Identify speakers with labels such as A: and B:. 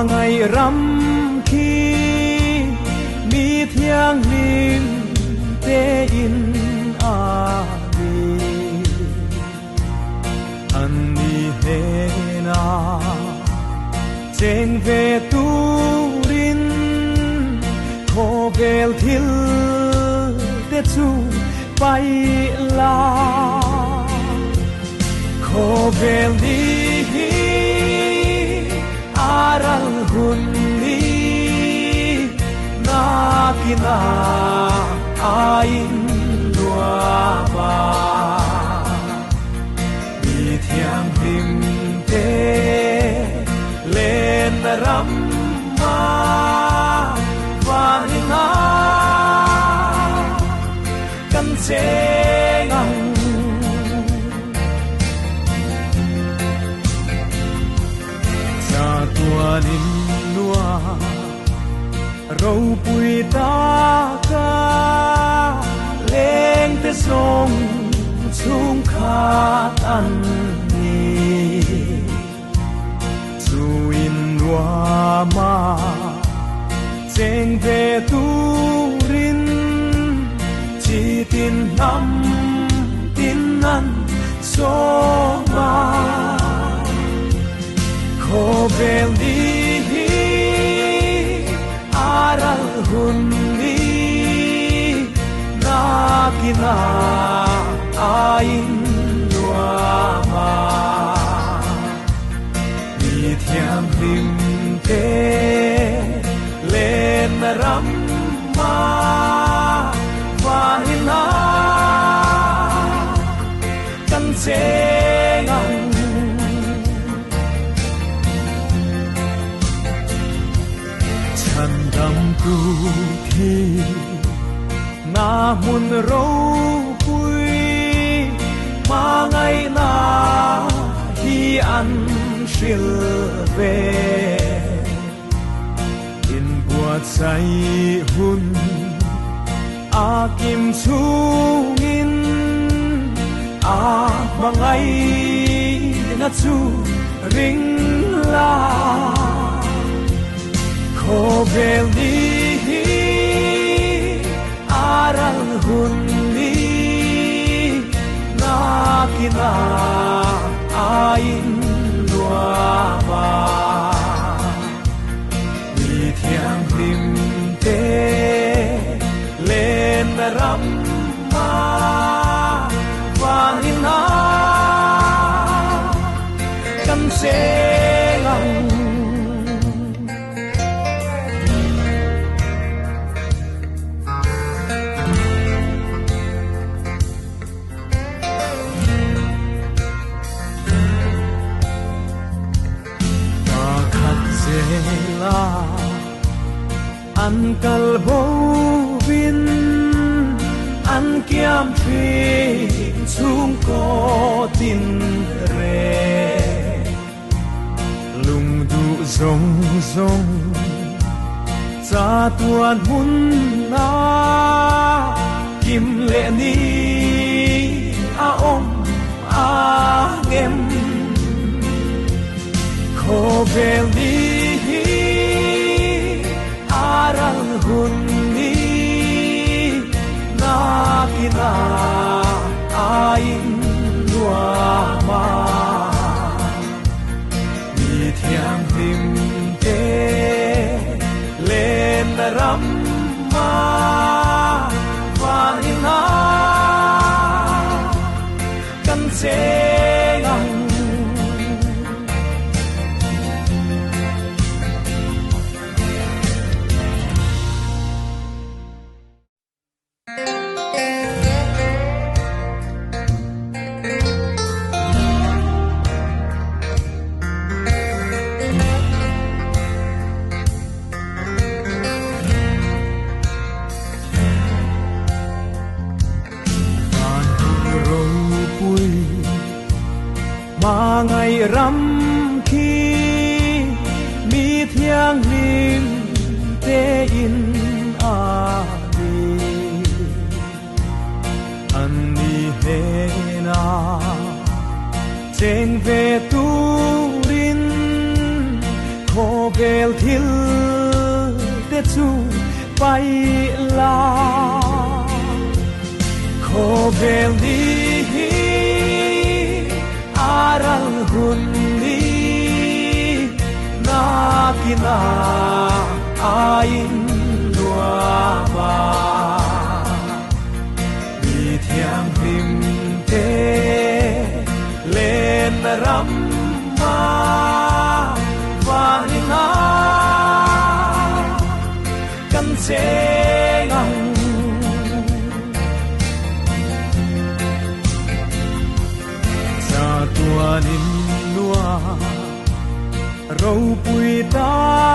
A: ngày rắm khi mi thiang lim te in a mi an ni he na cheng ve tu rin kho vel thil te chu pai la kho vel ni aral hun ni na kina ain lua ba mi thiang him te lên ram ma van na kan che ngang tua nin lua râu bụi ta ca lên te sông chung khát ăn ni chu in lua ma cheng về tu rin chỉ tin năm tin ăn so ma kho vel ni aral hun ni na kina ain lua ma mi thiam lim te lên ram ma van na kan che ngang đam tu thi na mun râu bụi mà ngày na hi ăn sil về in buat say hun a kim chung in a mangai na chu ring la kho vel ni aral hun ni na kina ain lua ma mi thiang lim te lên ram ma van na kan se ngang an kal bo vin an kiam phi chung ko tin re lung du rong rong cha tuan mun na kim lệ ni a om a ngem kho vel ni aral hun ni na kina ain lua ma mi thiang lim te lên ram ma van na kan che ngang mà ngày rắm khi mi thiang lim te in a mi an ni he na cheng ve tu rin kho vel chu pai la kho bel ni aral hun ni na kina ain lua ba mi thiam him te lên ram ma vang na kan se ngang sa tua nin lua râu bụi ta